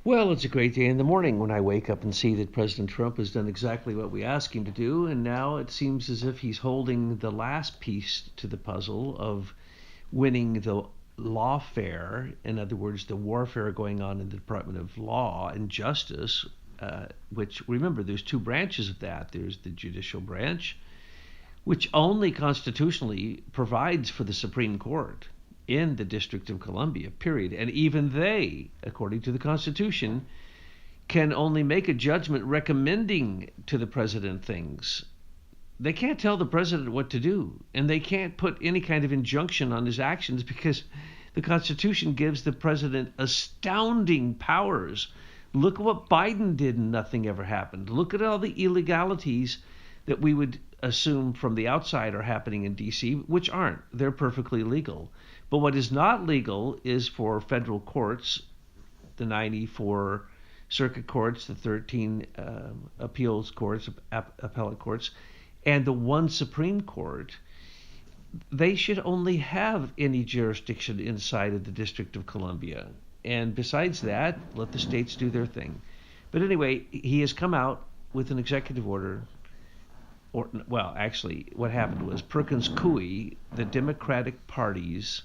Well, it's a great day in the morning when I wake up and see that President Trump has done exactly what we asked him to do, and now it seems as if he's holding the last piece to the puzzle of winning the lawfare. In other words, the warfare going on in the Department of Law and Justice, which, remember, there's two branches of that. There's the judicial branch, which only constitutionally provides for the Supreme Court in the District of Columbia, period. And even they, according to the Constitution, can only make a judgment recommending to the president things. They can't tell the president what to do, and they can't put any kind of injunction on his actions because the Constitution gives the president astounding powers. Look at what Biden did and nothing ever happened. Look at all the illegalities that we would assume from the outside are happening in D.C., which aren't. They're perfectly legal. But what is not legal is for federal courts, the 94 circuit courts, the 13 appeals courts, appellate courts, and the one Supreme Court. They should only have any jurisdiction inside of the District of Columbia. And besides that, let the states do their thing. But anyway, he has come out with an executive order. Well, actually, what happened was Perkins Coie, the Democratic Party's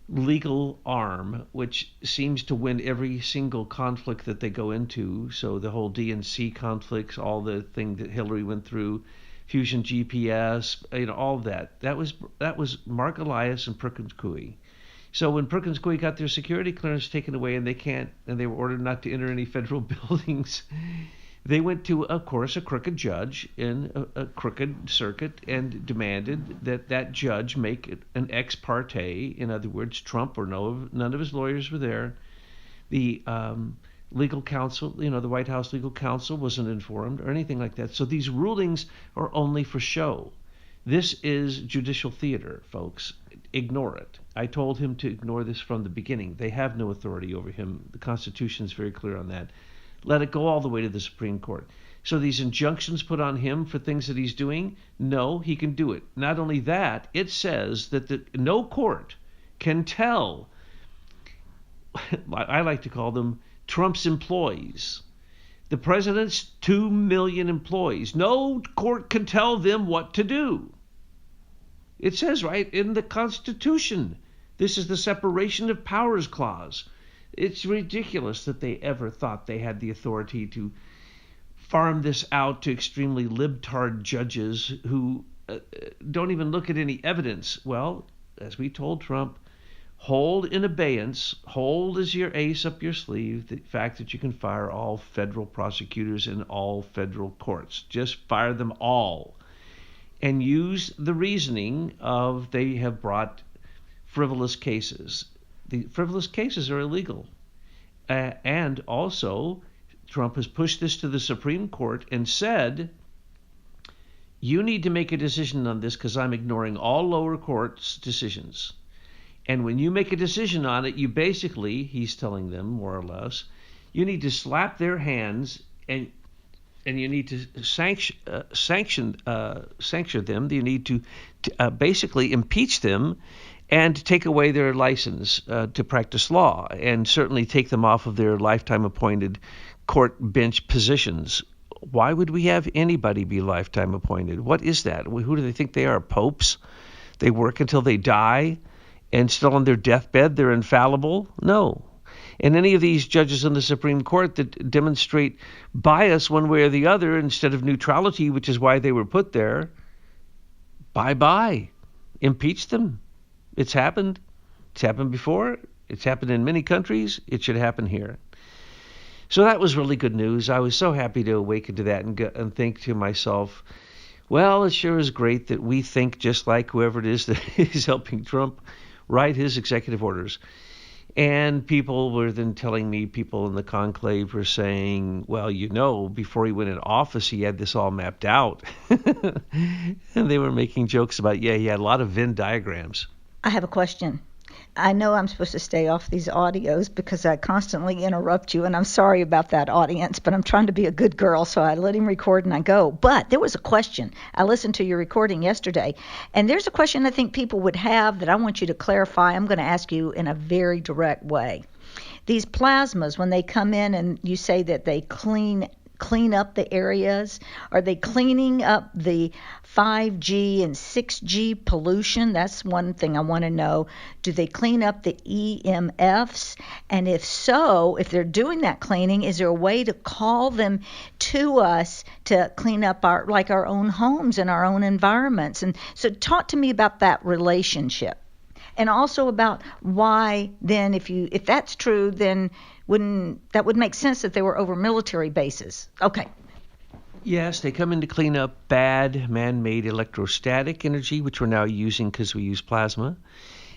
legal arm, which seems to win every single conflict that they go into. So the whole DNC conflicts, all the thing that Hillary went through, Fusion GPS, all of that. That was Mark Elias and Perkins Coie. So when Perkins Coie got their security clearance taken away and they were ordered not to enter any federal buildings, they went to, of course, a crooked judge in a crooked circuit and demanded that that judge make an ex parte. In other words, Trump or none of his lawyers were there. The legal counsel, the White House legal counsel wasn't informed or anything like that. So these rulings are only for show. This is judicial theater, folks. Ignore it. I told him to ignore this from the beginning. They have no authority over him. The Constitution is very clear on that. Let it go all the way to the Supreme Court. So these injunctions put on him for things that he's doing, no, he can do it. Not only that, it says that no court can tell, I like to call them Trump's employees, the president's 2 million employees. No court can tell them what to do. It says right in the Constitution. This is the separation of powers clause. It's ridiculous that they ever thought they had the authority to farm this out to extremely libtard judges who don't even look at any evidence. Well, as we told Trump, hold in abeyance, hold as your ace up your sleeve the fact that you can fire all federal prosecutors in all federal courts. Just fire them all. And use the reasoning of they have brought frivolous cases. The frivolous cases are illegal. And also, Trump has pushed this to the Supreme Court and said, you need to make a decision on this because I'm ignoring all lower courts' decisions. And when you make a decision on it, you basically, he's telling them more or less, you need to slap their hands and you need to sanction them. You need to basically impeach them and take away their license to practice law, and certainly take them off of their lifetime appointed court bench positions. Why would we have anybody be lifetime appointed? What is that? Who do they think they are? Popes? They work until they die, and still on their deathbed they're infallible? No. And any of these judges in the Supreme Court that demonstrate bias one way or the other instead of neutrality, which is why they were put there, bye-bye. Impeach them. It's happened. It's happened before. It's happened in many countries. It should happen here. So that was really good news. I was so happy to awaken to that and think to myself, well, it sure is great that we think just like whoever it is that is helping Trump write his executive orders. And people were then telling me, people in the conclave were saying, well, before he went in office, he had this all mapped out. And they were making jokes about, he had a lot of Venn diagrams. I have a question. I know I'm supposed to stay off these audios because I constantly interrupt you, and I'm sorry about that, audience, but I'm trying to be a good girl, so I let him record and I go. But there was a question. I listened to your recording yesterday, and there's a question I think people would have that I want you to clarify. I'm going to ask you in a very direct way. these plasmas, when they come in and you say that they clean up the areas, are they cleaning up the 5G and 6G pollution? That's one thing I want to know. Do they clean up the EMFs? And if so, if they're doing that cleaning, is there a way to call them to us to clean up our own homes and our own environments? And so talk to me about that relationship. And also about why then, if that's true, then that would make sense that they were over military bases. Okay. Yes, they come in to clean up bad man-made electrostatic energy, which we're now using because we use plasma.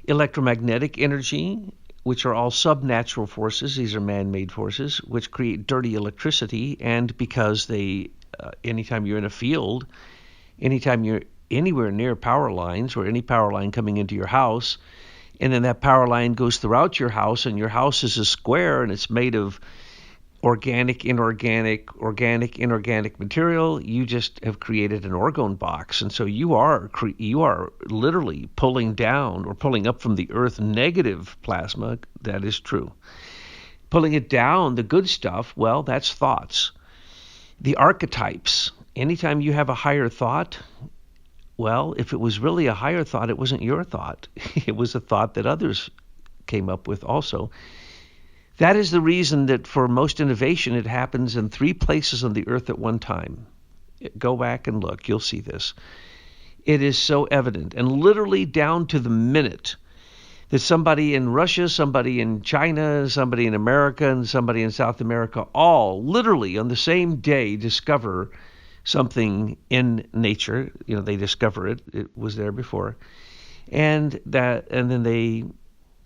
Electromagnetic energy, which are all subnatural forces. These are man-made forces, which create dirty electricity. And because anytime you're in a field, anytime you're anywhere near power lines or any power line coming into your house, and then that power line goes throughout your house, and your house is a square and it's made of organic, inorganic material, you just have created an orgone box. And so you are literally pulling down or pulling up from the earth negative plasma. That is true. Pulling it down, the good stuff, well, that's thoughts. The archetypes, anytime you have a higher thought, well, if it was really a higher thought, it wasn't your thought. It was a thought that others came up with also. That is the reason that for most innovation, it happens in 3 places on the earth at one time. Go back and look. You'll see this. It is so evident, and literally down to the minute, that somebody in Russia, somebody in China, somebody in America, and somebody in South America all literally on the same day discover something in nature. They discover it. It was there before. And then they,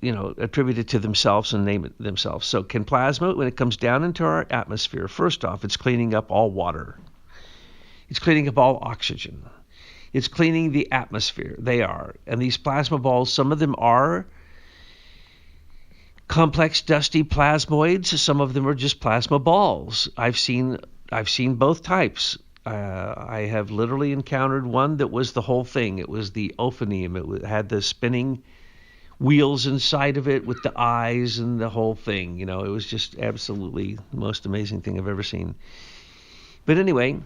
attribute it to themselves and name it themselves. So can plasma, when it comes down into our atmosphere, first off, it's cleaning up all water. It's cleaning up all oxygen. It's cleaning the atmosphere. They are. And these plasma balls, some of them are complex, dusty plasmoids. Some of them are just plasma balls. I've seen both types. I have literally encountered one that was the whole thing. It was the ophanium. It had the spinning wheels inside of it with the eyes and the whole thing. It was just absolutely the most amazing thing I've ever seen. But anyway,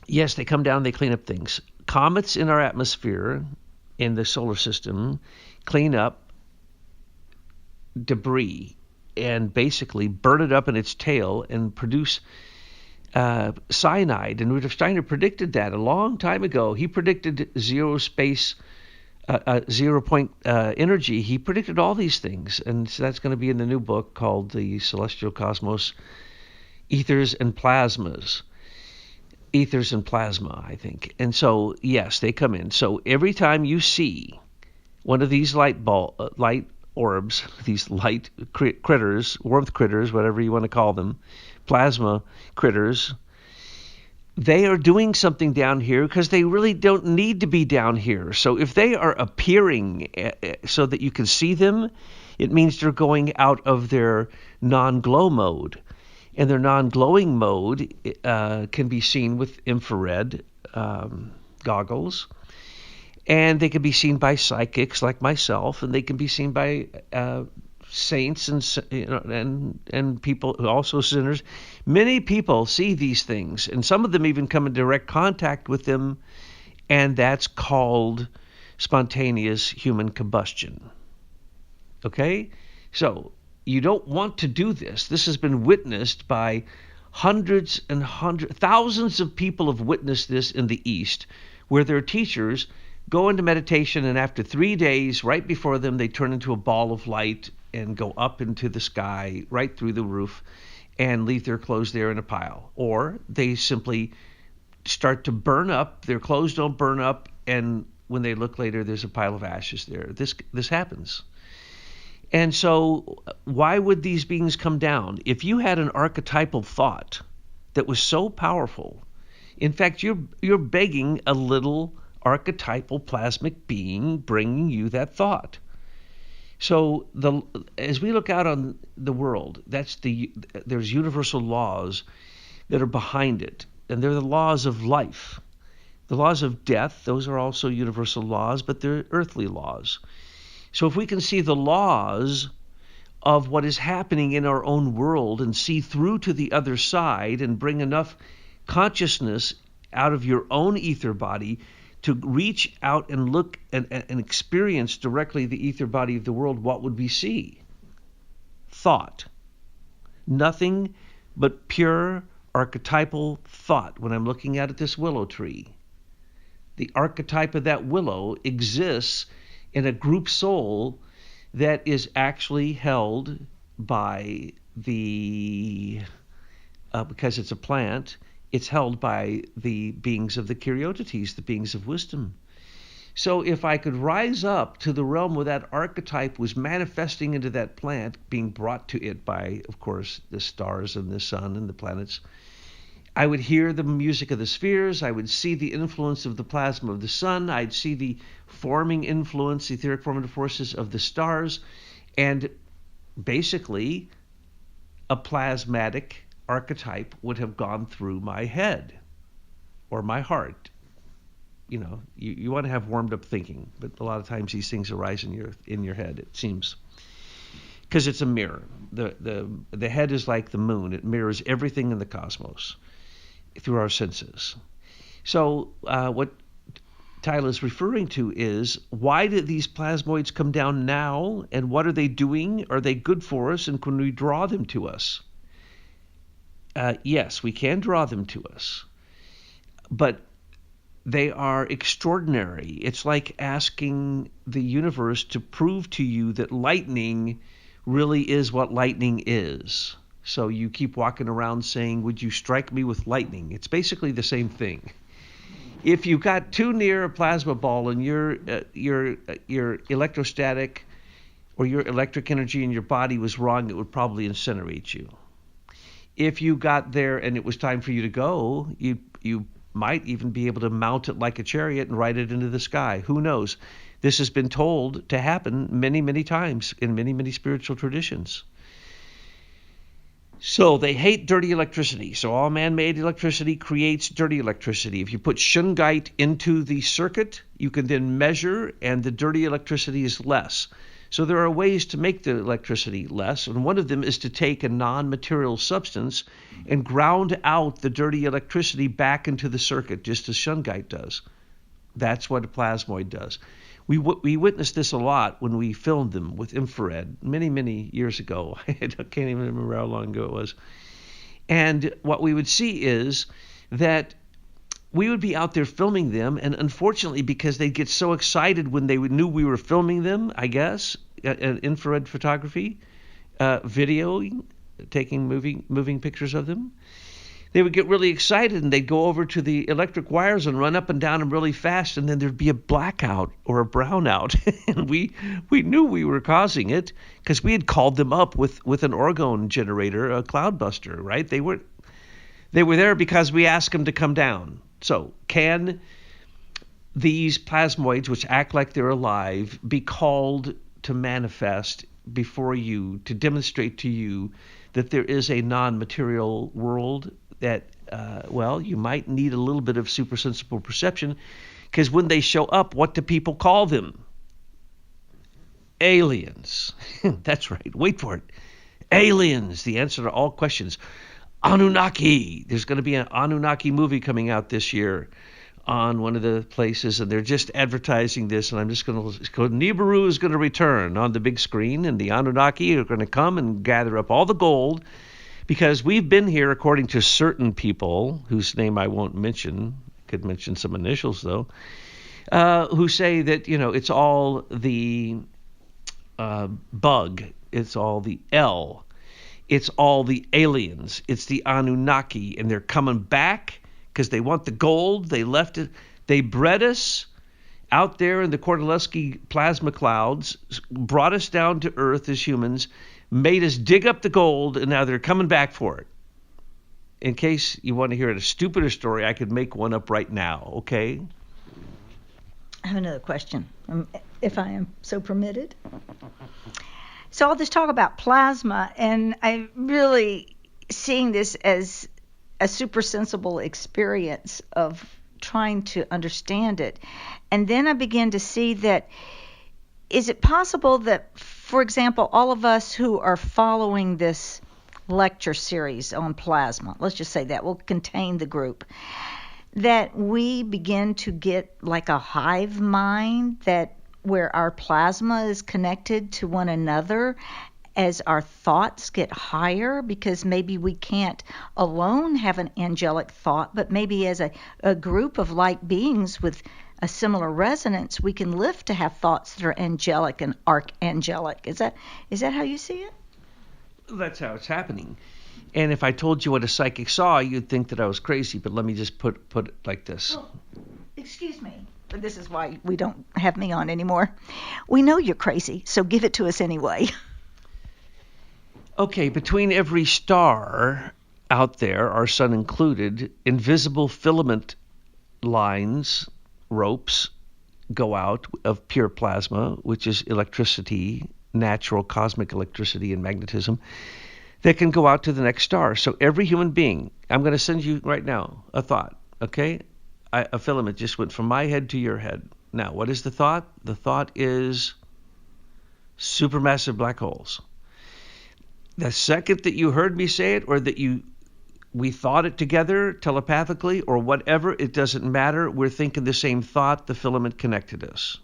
yes, they come down, they clean up things. Comets in our atmosphere, in the solar system, clean up debris and basically burn it up in its tail and produce cyanide. And Rudolf Steiner predicted that a long time ago. He predicted zero point energy. He predicted all these things. And so that's going to be in the new book called The Celestial Cosmos, Ethers and Plasmas. Ethers and plasma, I think. And so, yes, they come in. So every time you see one of these light orbs, these light critters, warmth critters, whatever you want to call them, plasma critters, they are doing something down here because they really don't need to be down here. So if they are appearing so that you can see them, it means they're going out of their non-glow mode. And their non-glowing mode can be seen with infrared goggles. And they can be seen by psychics like myself, and they can be seen by saints and people, also sinners. Many people see these things, and some of them even come in direct contact with them, and that's called spontaneous human combustion. Okay? So you don't want to do this. This has been witnessed by thousands of people have witnessed this in the East, where their teachers go into meditation, and after 3 days, right before them, they turn into a ball of light and go up into the sky, right through the roof, and leave their clothes there in a pile. Or they simply start to burn up. Their clothes don't burn up, and when they look later, there's a pile of ashes there. This happens. And so why would these beings come down? If you had an archetypal thought that was so powerful, in fact, you're begging a little archetypal plasmic being bringing you that thought. So as we look out on the world, there's universal laws that are behind it, and they're the laws of life. The laws of death, those are also universal laws, but they're earthly laws. So if we can see the laws of what is happening in our own world and see through to the other side and bring enough consciousness out of your own ether body to reach out and look and experience directly the ether body of the world, what would we see? Thought. Nothing but pure archetypal thought when I'm looking at this willow tree. The archetype of that willow exists in a group soul that is actually held by the, because it's a plant, it's held by the beings of the Kuryotites, the beings of wisdom. So if I could rise up to the realm where that archetype was manifesting into that plant, being brought to it by, of course, the stars and the sun and the planets, I would hear the music of the spheres. I would see the influence of the plasma of the sun. I'd see the forming influence, etheric formative forces of the stars. And basically, a plasmatic archetype would have gone through my head or my heart. You know, you want to have warmed up thinking, but a lot of times these things arise in your head, it seems. Because it's a mirror. The head is like the moon. It mirrors everything in the cosmos through our senses. So what Tyler is referring to is, why did these plasmoids come down now, and what are they doing? Are they good for us, and can we draw them to us? Yes, we can draw them to us, but they are extraordinary. It's like asking the universe to prove to you that lightning really is what lightning is. So you keep walking around saying, would you strike me with lightning? It's basically the same thing. If you got too near a plasma ball and your electrostatic or your electric energy in your body was wrong, it would probably incinerate you. If you got there and it was time for you to go, you might even be able to mount it like a chariot and ride it into the sky. Who knows? This has been told to happen many, many times in many, many spiritual traditions. So they hate dirty electricity. So all man-made electricity creates dirty electricity. If you put shungite into the circuit, you can then measure, and the dirty electricity is less. So there are ways to make the electricity less, and one of them is to take a non-material substance and ground out the dirty electricity back into the circuit, just as shungite does. That's what a plasmoid does. We witnessed this a lot when we filmed them with infrared many, many years ago. I can't even remember how long ago it was. And what we would see is that we would be out there filming them, and unfortunately, because they'd get so excited when they knew we were filming them, I guess, infrared photography, video, taking moving pictures of them, they would get really excited and they'd go over to the electric wires and run up and down them really fast, and then there'd be a blackout or a brownout. And we knew we were causing it because we had called them up with an orgone generator, a cloudbuster, right? They were there because we asked them to come down. So can these plasmoids, which act like they're alive, be called to manifest before you, to demonstrate to you that there is a non-material world that, you might need a little bit of supersensible perception, because when they show up, what do people call them? Aliens. That's right. Wait for it. Aliens. The answer to all questions. Anunnaki. There's going to be an Anunnaki movie coming out this year on one of the places, and they're just advertising this, and I'm just going to go, Nibiru is going to return on the big screen, and the Anunnaki are going to come and gather up all the gold, because we've been here, according to certain people, whose name I won't mention, could mention some initials though, who say that, it's all the bug, it's all the L, it's all the aliens, it's the Anunnaki, and they're coming back because they want the gold. They left it. They bred us out there in the Kordylewski plasma clouds, brought us down to Earth as humans, made us dig up the gold, and now they're coming back for it. In case you want to hear a stupider story, I could make one up right now, okay? I have another question, if I am so permitted. So all this talk about plasma, and I'm really seeing this as a super sensible experience of trying to understand it. And then I began to see that, is it possible that for example, all of us who are following this lecture series on plasma, let's just say that will contain the group, that we begin to get like a hive mind, that where our plasma is connected to one another as our thoughts get higher, because maybe we can't alone have an angelic thought, but maybe as a group of light beings with a similar resonance, we can lift to have thoughts that are angelic and archangelic. Is that how you see it? That's how it's happening. And if I told you what a psychic saw, you'd think that I was crazy. But let me just put it like this. Well, excuse me, but this is why we don't have me on anymore. We know you're crazy, so give it to us anyway. Okay, between every star out there, our sun included, invisible filament lines, ropes, go out of pure plasma, which is electricity, natural cosmic electricity and magnetism, that can go out to the next star. So every human being, I'm going to send you right now a thought, okay? A filament just went from my head to your head. Now, what is the thought? The thought is supermassive black holes. The second that you heard me say it, or that we thought it together telepathically or whatever, it doesn't matter. We're thinking the same thought. The filament connected us.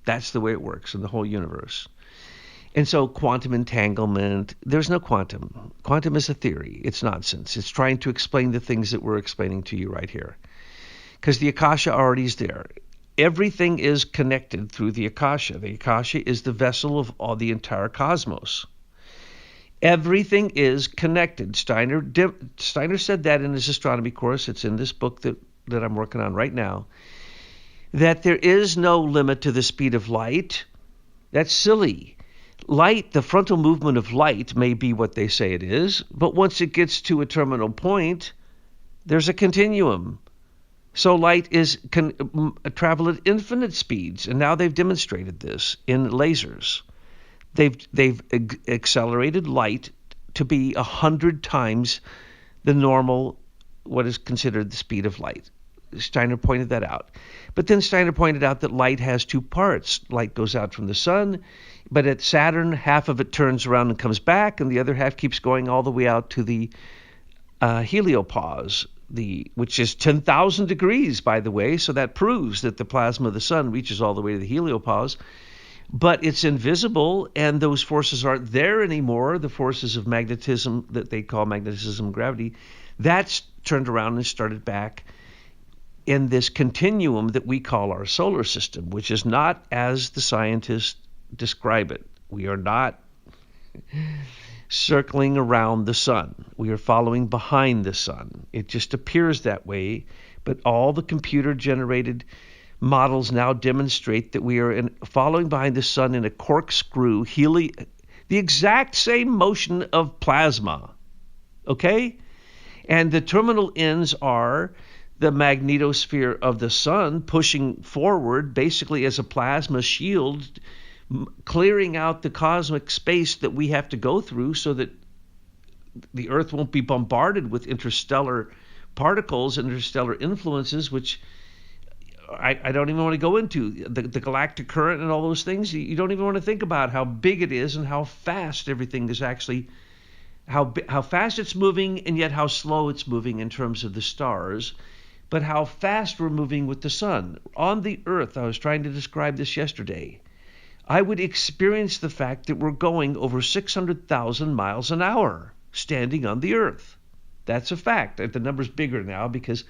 That's the way it works in the whole universe. And so quantum entanglement, there's no quantum. Quantum is a theory. It's nonsense. It's trying to explain the things that we're explaining to you right here. Because the Akasha already is there. Everything is connected through the Akasha. The Akasha is the vessel of all the entire cosmos. Everything is connected. Steiner said that in his astronomy course. It's in this book that I'm working on right now. That there is no limit to the speed of light. That's silly. Light, the frontal movement of light may be what they say it is, but once it gets to a terminal point, there's a continuum. So light can travel at infinite speeds, and now they've demonstrated this in lasers. They've accelerated light to be 100 times the normal, what is considered the speed of light. Steiner pointed that out. But then Steiner pointed out that light has two parts. Light goes out from the sun, but at Saturn, half of it turns around and comes back, and the other half keeps going all the way out to the heliopause, which is 10,000 degrees, by the way. So that proves that the plasma of the sun reaches all the way to the heliopause. But it's invisible, and those forces aren't there anymore. The forces of magnetism that they call magnetism and gravity, that's turned around and started back in this continuum that we call our solar system, which is not as the scientists describe it. We are not circling around the sun. We are following behind the sun. It just appears that way, but all the computer-generated models now demonstrate that we are following behind the sun in a corkscrew, the exact same motion of plasma, okay? And the terminal ends are the magnetosphere of the sun pushing forward basically as a plasma shield, clearing out the cosmic space that we have to go through so that the Earth won't be bombarded with interstellar particles, interstellar influences, which I don't even want to go into. The galactic current and all those things, you don't even want to think about how big it is and how fast everything is actually, how fast it's moving and yet how slow it's moving in terms of the stars, but how fast we're moving with the sun. On the Earth, I was trying to describe this yesterday, I would experience the fact that we're going over 600,000 miles an hour standing on the Earth. That's a fact. The number's bigger now because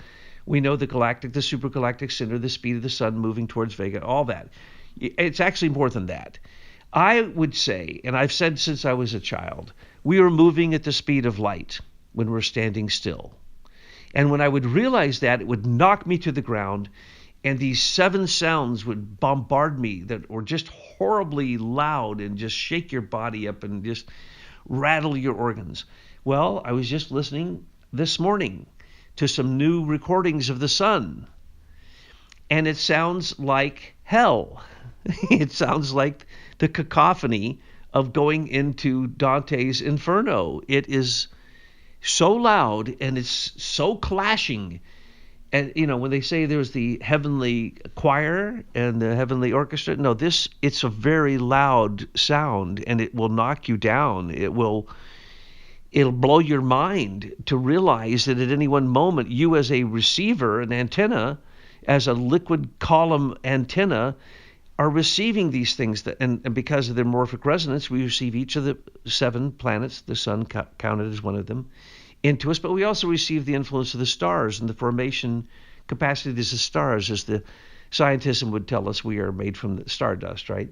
we know the supergalactic center, the speed of the sun moving towards Vega, all that. It's actually more than that. I would say, and I've said since I was a child, we are moving at the speed of light when we're standing still. And when I would realize that, it would knock me to the ground, and these 7 sounds would bombard me that were just horribly loud and just shake your body up and just rattle your organs. Well, I was just listening this morning to some new recordings of the sun, and it sounds like hell. It sounds like the cacophony of going into Dante's Inferno. It is so loud and it's so clashing, And when they say there's the heavenly choir and the heavenly orchestra, no, it's a very loud sound, and it will knock you down. It'll blow your mind to realize that at any one moment, you as a receiver, an antenna, as a liquid column antenna, are receiving these things. And because of their morphic resonance, we receive each of the 7 planets, the sun counted as one of them, into us. But we also receive the influence of the stars and the formation capacities of stars. As the scientism would tell us, we are made from the stardust, right?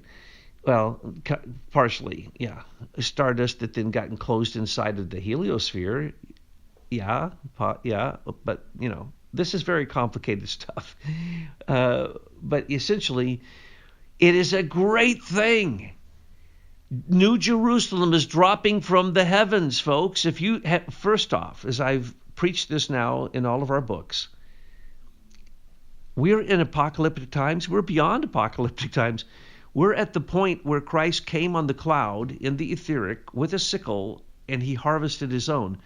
Well, partially, yeah. Stardust that then got enclosed inside of the heliosphere. Yeah, but, this is very complicated stuff. But essentially, it is a great thing. New Jerusalem is dropping from the heavens, folks. First off, as I've preached this now in all of our books, we're in apocalyptic times. We're beyond apocalyptic times. We're at the point where Christ came on the cloud in the etheric with a sickle, and he harvested his own.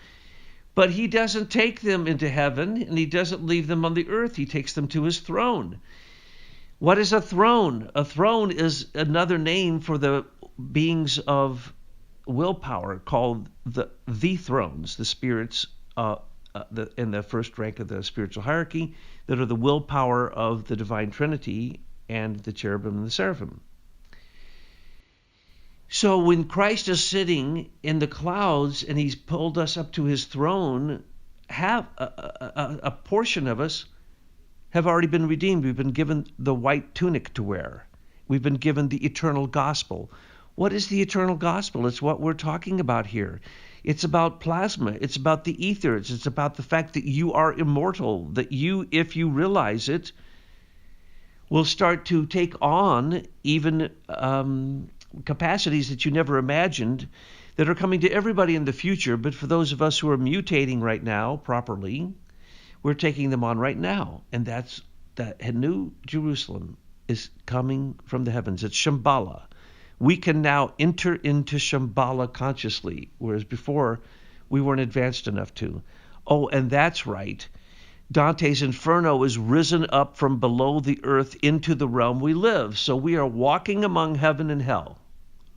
But he doesn't take them into heaven, and he doesn't leave them on the earth. He takes them to his throne. What is a throne? A throne is another name for the beings of willpower called the thrones, the spirits in the first rank of the spiritual hierarchy that are the willpower of the divine Trinity and the cherubim and the seraphim. So when Christ is sitting in the clouds and he's pulled us up to his throne, a portion of us have already been redeemed. We've been given the white tunic to wear. We've been given the eternal gospel. What is the eternal gospel? It's what we're talking about here. It's about plasma. It's about the ethers. It's about the fact that you are immortal, that you, if you realize it, will start to take on even capacities that you never imagined that are coming to everybody in the future. But for those of us who are mutating right now properly, we're taking them on right now. And that's that New Jerusalem is coming from the heavens. It's Shambhala. We can now enter into Shambhala consciously, whereas before we weren't advanced enough to. Oh, and that's right. Dante's Inferno is risen up from below the earth into the realm we live. So we are walking among heaven and hell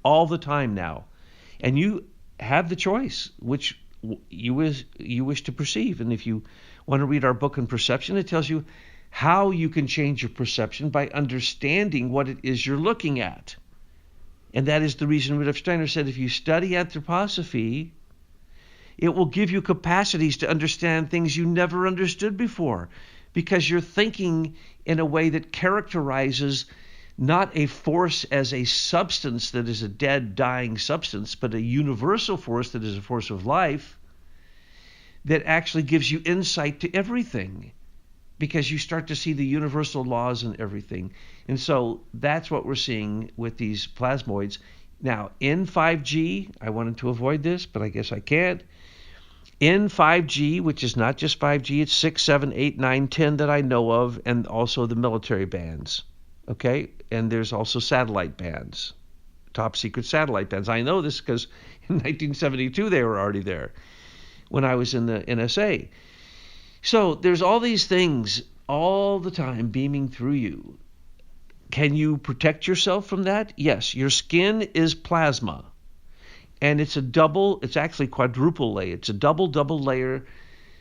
all the time now. And you have the choice which you wish to perceive. And if you want to read our book on perception, it tells you how you can change your perception by understanding what it is you're looking at. And that is the reason Rudolf Steiner said if you study anthroposophy, it will give you capacities to understand things you never understood before, because you're thinking in a way that characterizes not a force as a substance that is a dead, dying substance, but a universal force that is a force of life that actually gives you insight to everything, because you start to see the universal laws in everything. And so that's what we're seeing with these plasmoids. Now, in 5G, I wanted to avoid this, but I guess I can't. In 5G, which is not just 5G, it's 6, 7, 8, 9, 10 that I know of, and also the military bands. Okay? And there's also satellite bands, top secret satellite bands. I know this because in 1972 they were already there when I was in the NSA. So there's all these things all the time beaming through you. Can you protect yourself from that? Yes. Your skin is plasma. And it's actually quadruple layer. It's a double layer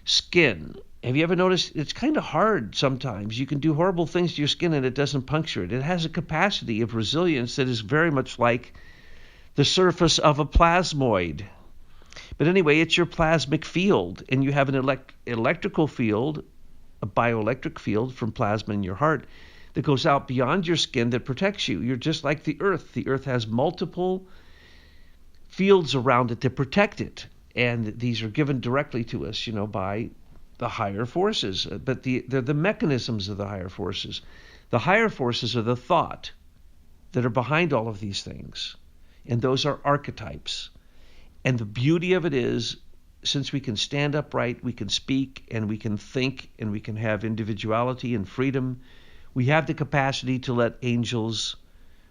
skin. Have you ever noticed it's kind of hard sometimes? You can do horrible things to your skin and it doesn't puncture it. It has a capacity of resilience that is very much like the surface of a plasmoid. But anyway, it's your plasmic field, and you have an electrical field, a bioelectric field from plasma in your heart that goes out beyond your skin that protects you. You're just like the Earth. The Earth has multiple fields around it that protect it, and these are given directly to us, by the higher forces. But they're the mechanisms of the higher forces. The higher forces are the thought that are behind all of these things, and those are archetypes. And the beauty of it is, since we can stand upright, we can speak, and we can think, and we can have individuality and freedom, we have the capacity to let angels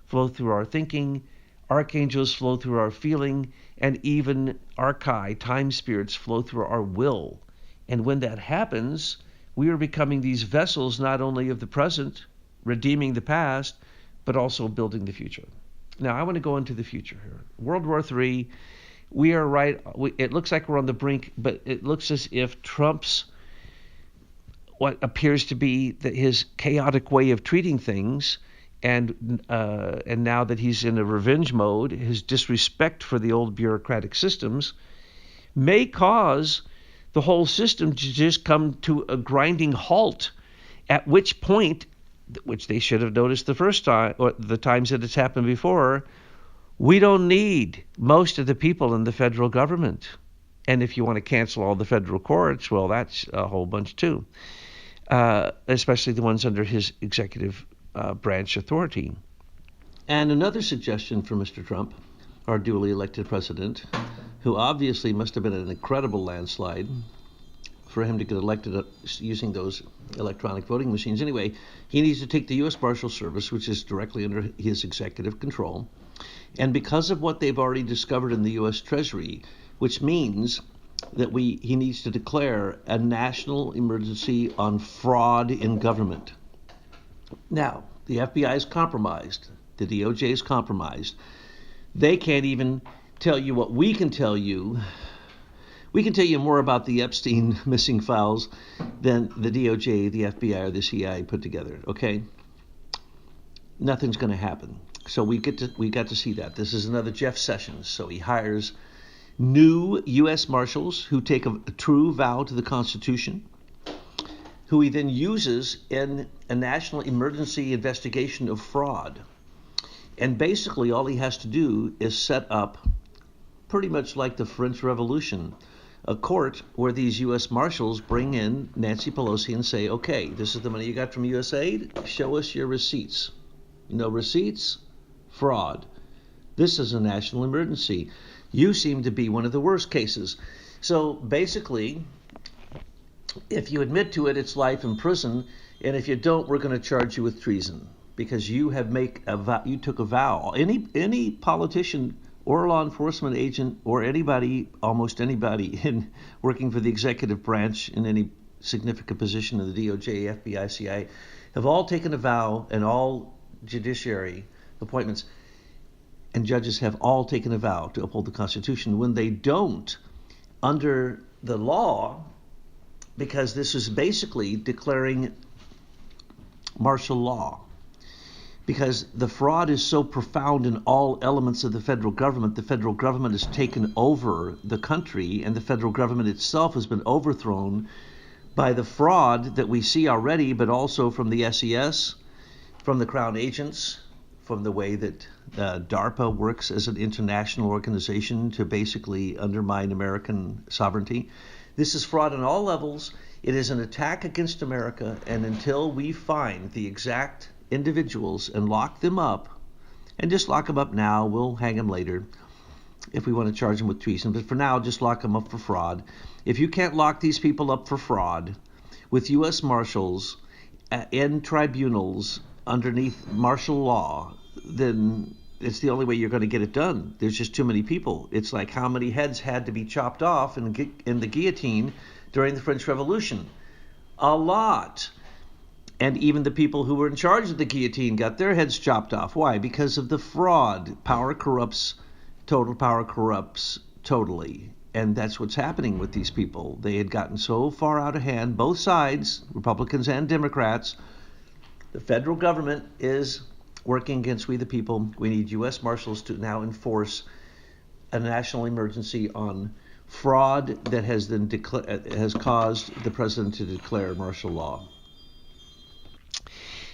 flow through our thinking, archangels flow through our feeling, and even archai, time spirits, flow through our will. And when that happens, we are becoming these vessels not only of the present, redeeming the past, but also building the future. Now, I want to go into the future here. World War III, we are right. It looks like we're on the brink, but it looks as if Trump's, what appears to be his chaotic way of treating things, and now that he's in a revenge mode, his disrespect for the old bureaucratic systems, may cause the whole system to just come to a grinding halt, at which point, which they should have noticed the first time, or the times that it's happened before, we don't need most of the people in the federal government. And if you want to cancel all the federal courts, well, that's a whole bunch too, especially the ones under his executive branch authority. And another suggestion for Mr. Trump, our duly elected president, who obviously must have been an incredible landslide for him to get elected using those electronic voting machines. Anyway, he needs to take the U.S. Marshal Service, which is directly under his executive control, and because of what they've already discovered in the U.S. Treasury, which means that he needs to declare a national emergency on fraud in government. Now, the FBI is compromised. The DOJ is compromised. They can't even tell you what we can tell you. We can tell you more about the Epstein missing files than the DOJ, the FBI, or the CIA put together, okay? Nothing's going to happen. So we got to see that. This is another Jeff Sessions. So he hires new U.S. Marshals who take a true vow to the Constitution, who he then uses in a national emergency investigation of fraud. And basically all he has to do is set up, pretty much like the French Revolution, a court where these U.S. Marshals bring in Nancy Pelosi and say, okay, this is the money you got from USAID, show us your receipts. No receipts, fraud. This is a national emergency. You seem to be one of the worst cases. So basically, if you admit to it, it's life in prison, and if you don't, we're going to charge you with treason because you took a vow. Any politician or law enforcement agent or almost anybody in working for the executive branch in any significant position in the DOJ, FBI, CIA, have all taken a vow, and all judiciary appointments and judges have all taken a vow to uphold the Constitution. When they don't, under the law, because this is basically declaring martial law, because the fraud is so profound in all elements of the federal government has taken over the country, and the federal government itself has been overthrown by the fraud that we see already, but also from the SES, from the Crown agents, from the way that DARPA works as an international organization to basically undermine American sovereignty. This is fraud on all levels. It is an attack against America, and until we find the exact individuals and lock them up, and just lock them up now, we'll hang them later if we want to charge them with treason, but for now, just lock them up for fraud. If you can't lock these people up for fraud with U.S. Marshals in tribunals underneath martial law, then it's the only way you're going to get it done. There's just too many people. It's like how many heads had to be chopped off in the guillotine during the French Revolution. A lot. And even the people who were in charge of the guillotine got their heads chopped off. Why? Because of the fraud. Power corrupts, total power corrupts totally. And that's what's happening with these people. They had gotten so far out of hand, both sides, Republicans and Democrats. The federal government is working against we the people. We need U.S. Marshals to now enforce a national emergency on fraud that has then has caused the president to declare martial law.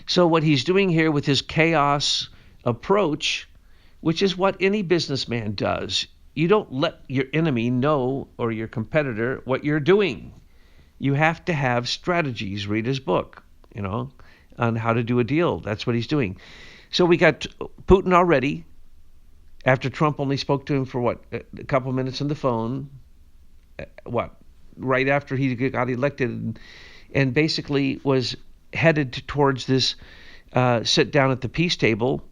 So what he's doing here with his chaos approach, which is what any businessman does, you don't let your enemy know, or your competitor, what you're doing. You have to have strategies. Read his book, on how to do a deal. That's what he's doing. So we got Putin already, after Trump only spoke to him for a couple of minutes on the phone, right after he got elected, and basically was headed towards this sit down at the peace table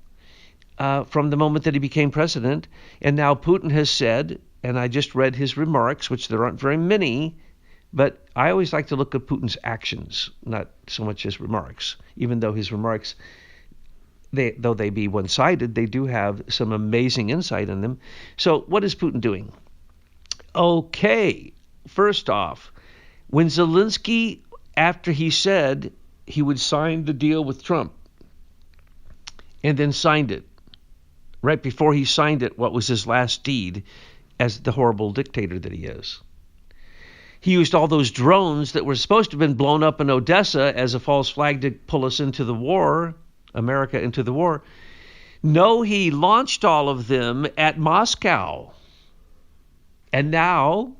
from the moment that he became president. And now Putin has said, and I just read his remarks, which there aren't very many, But I always like to look at Putin's actions, not so much his remarks, even though his remarks, though they be one-sided, they do have some amazing insight in them. So what is Putin doing? Okay, first off, when Zelensky, after he said he would sign the deal with Trump, and then signed it, right before he signed it, what was his last deed as the horrible dictator that he is? He used all those drones that were supposed to have been blown up in Odessa as a false flag to pull us into the war, America into the war. No, he launched all of them at Moscow. And now,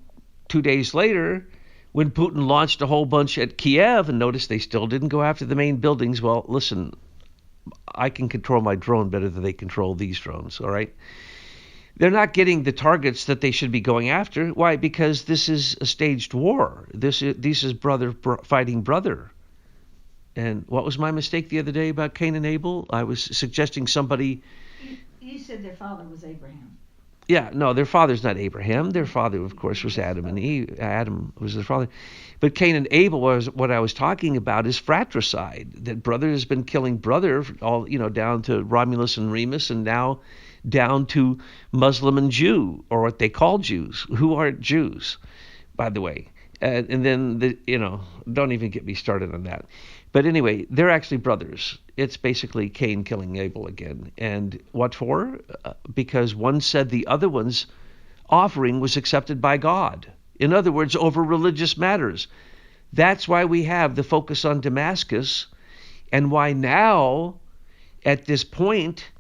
2 days later, when Putin launched a whole bunch at Kiev, and notice they still didn't go after the main buildings. Well, listen, I can control my drone better than they control these drones, all right? They're not getting the targets that they should be going after. Why? Because this is a staged war. This is brother fighting brother. And what was my mistake the other day about Cain and Abel? I was suggesting somebody... You said their father was Abraham. Yeah, no, their father's not Abraham. Their father, of course, was Adam and Eve. Adam was their father. But Cain and Abel was what I was talking about is fratricide. That brother has been killing brother, all down to Romulus and Remus, and now down to Muslim and Jew, or what they call Jews, who aren't Jews, by the way. And then, don't even get me started on that. But anyway, they're actually brothers. It's basically Cain killing Abel again. And what for? Because one said the other one's offering was accepted by God. In other words, over religious matters. That's why we have the focus on Damascus, and why now, at this point,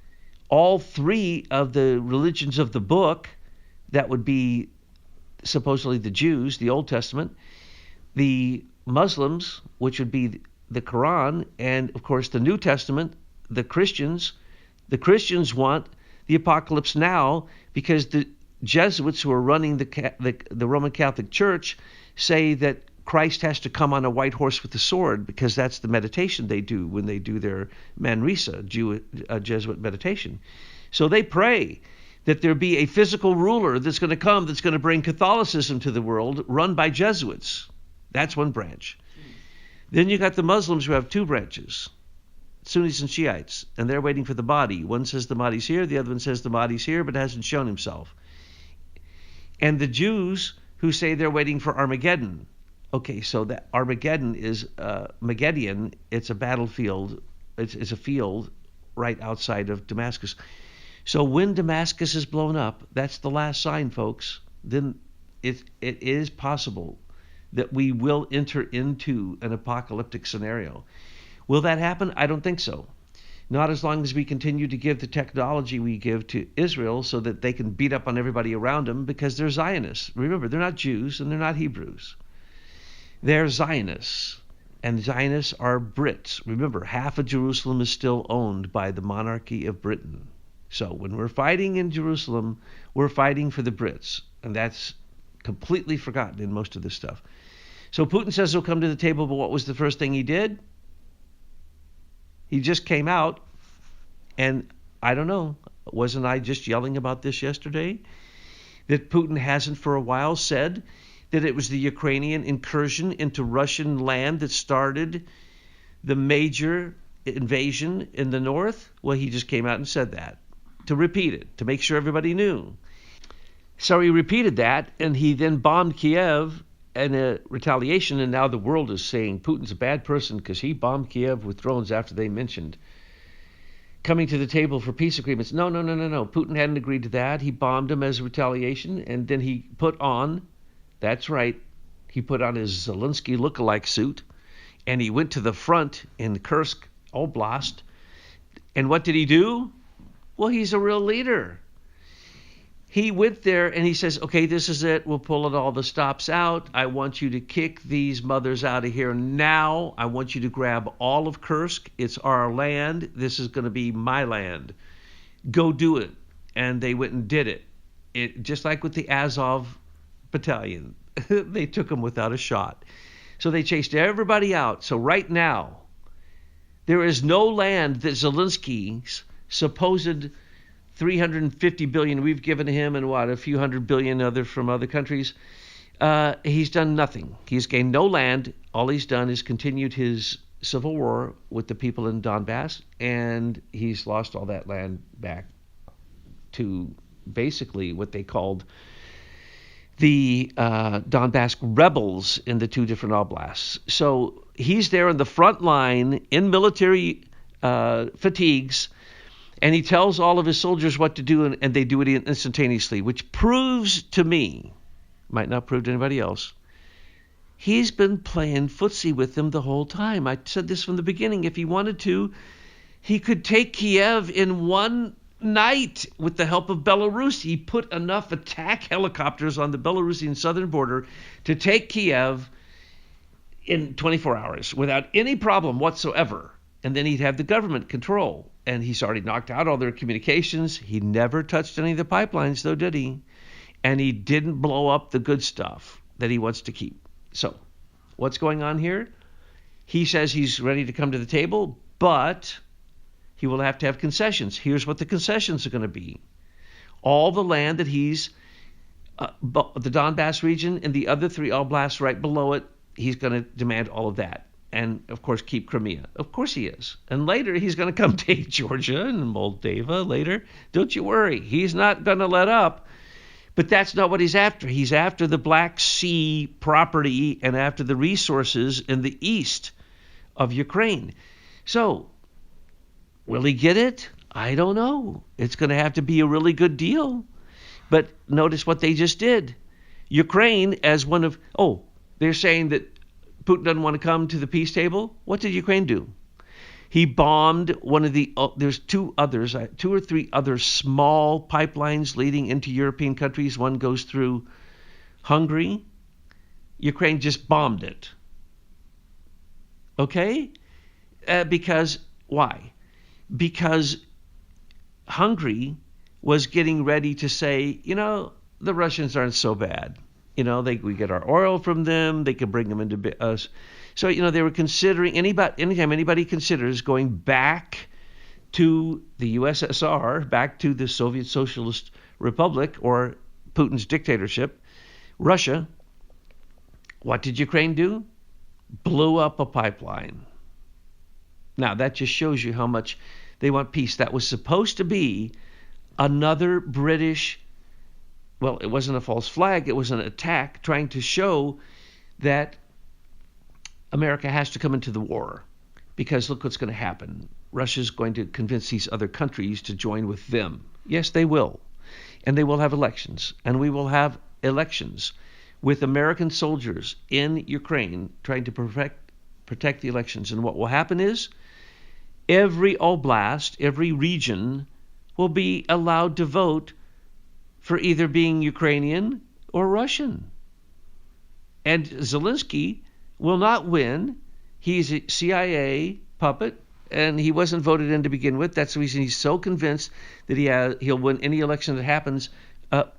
all three of the religions of the book, that would be supposedly the Jews, the Old Testament, the Muslims, which would be the Quran, and of course the New Testament, the Christians want the apocalypse now, because the Jesuits who are running the Roman Catholic Church say that Christ has to come on a white horse with a sword, because that's the meditation they do when they do their Manresa, Jesuit meditation. So they pray that there be a physical ruler that's going to come, that's going to bring Catholicism to the world, run by Jesuits. That's one branch. Then you got the Muslims, who have two branches, Sunnis and Shiites, and they're waiting for the Mahdi. One says the Mahdi's here, the other one says the Mahdi's here, but hasn't shown himself. And the Jews, who say they're waiting for Armageddon. Okay, so that Armageddon is Megiddo. It's a battlefield. It's a field right outside of Damascus. So when Damascus is blown up, that's the last sign, folks. Then it is possible that we will enter into an apocalyptic scenario. Will that happen? I don't think so. Not as long as we continue to give the technology we give to Israel so that they can beat up on everybody around them, because they're Zionists. Remember, they're not Jews and they're not Hebrews. They're Zionists, and Zionists are Brits. Remember, half of Jerusalem is still owned by the monarchy of Britain. So when we're fighting in Jerusalem, we're fighting for the Brits, and that's completely forgotten in most of this stuff. So Putin says he'll come to the table, but what was the first thing he did? He just came out, and I don't know, wasn't I just yelling about this yesterday? That Putin hasn't for a while said that it was the Ukrainian incursion into Russian land that started the major invasion in the north? Well, he just came out and said that, to repeat it, to make sure everybody knew. So he repeated that, and he then bombed Kiev in a retaliation, and now the world is saying Putin's a bad person because he bombed Kiev with drones after they mentioned coming to the table for peace agreements. No. Putin hadn't agreed to that. He bombed him as retaliation, and then he put on, that's right, he put on his Zelensky look-alike suit, and he went to the front in Kursk Oblast. And what did he do? Well, he's a real leader. He went there and he says, okay, this is it. We'll pull all the stops out. I want you to kick these mothers out of here now. I want you to grab all of Kursk. It's our land. This is going to be my land. Go do it. And they went and did it. Just like with the Azov battalion. They took them without a shot. So they chased everybody out. So right now, there is no land that Zelensky's supposed 350 billion we've given him, and a few hundred billion from other countries. He's done nothing. He's gained no land. All he's done is continued his civil war with the people in Donbass, and he's lost all that land back to basically what they called the Donbass rebels in the two different oblasts. So he's there in the front line in military fatigues, and he tells all of his soldiers what to do, and they do it instantaneously, which proves to me, might not prove to anybody else, he's been playing footsie with them the whole time. I said this from the beginning. If he wanted to, he could take Kiev in one night with the help of Belarus. He put enough attack helicopters on the Belarusian southern border to take Kiev in 24 hours without any problem whatsoever. And then he'd have the government control. And he's already knocked out all their communications. He never touched any of the pipelines, though, did he? And he didn't blow up the good stuff that he wants to keep. So what's going on here? He says he's ready to come to the table, but he will have to have concessions. Here's what the concessions are going to be. All the land that he's, the Donbass region and the other three oblasts right below it, he's going to demand all of that. And, of course, keep Crimea. Of course he is. And later he's going to come take Georgia and Moldova later. Don't you worry. He's not going to let up. But that's not what he's after. He's after the Black Sea property and after the resources in the east of Ukraine. So, will he get it? I don't know. It's going to have to be a really good deal. But notice what they just did. Ukraine as one of, they're saying that Putin doesn't want to come to the peace table. What did Ukraine do? He bombed one of the, there's two or three other small pipelines leading into European countries. One goes through Hungary. Ukraine just bombed it. Okay? Because, why? Because Hungary was getting ready to say, the Russians aren't so bad. We get our oil from them. They can bring them into us. So, they were considering, anytime anybody considers going back to the USSR, back to the Soviet Socialist Republic or Putin's dictatorship, Russia, what did Ukraine do? Blew up a pipeline. Now, that just shows you how much they want peace. That was supposed to be another British, well, it wasn't a false flag, it was an attack trying to show that America has to come into the war, because look what's going to happen. Russia's going to convince these other countries to join with them. Yes, they will. And they will have elections. And we will have elections with American soldiers in Ukraine trying to protect the elections. And what will happen is every oblast, every region will be allowed to vote for either being Ukrainian or Russian. And Zelensky will not win. He's a CIA puppet, and he wasn't voted in to begin with. That's the reason he's so convinced that he'll win any election that happens.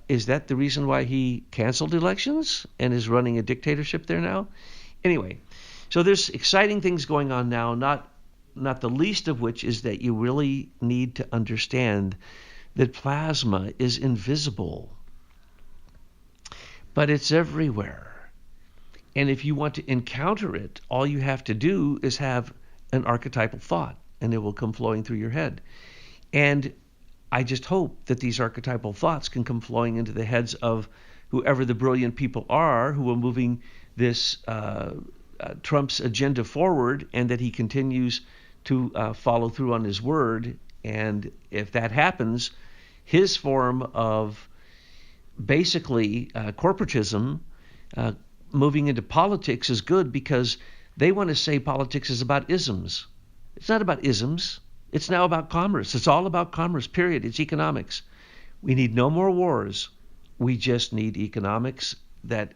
Is that the reason why he canceled elections and is running a dictatorship there now? Anyway, so there's exciting things going on now, not the least of which is that you really need to understand that plasma is invisible, but it's everywhere. And if you want to encounter it, all you have to do is have an archetypal thought, and it will come flowing through your head. And I just hope that these archetypal thoughts can come flowing into the heads of whoever the brilliant people are who are moving this Trump's agenda forward, and that he continues to follow through on his word. And if that happens, his form of basically corporatism moving into politics is good, because they want to say politics is about isms. It's not about isms. It's now about commerce. It's all about commerce, period. It's economics. We need no more wars. We just need economics that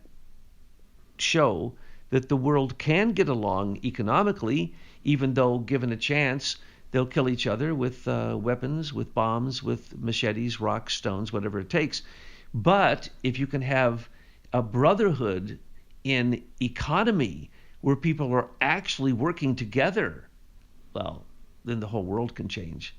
show that the world can get along economically, even though given a chance, they'll kill each other with weapons, with bombs, with machetes, rocks, stones, whatever it takes. But if you can have a brotherhood in economy where people are actually working together, well, then the whole world can change.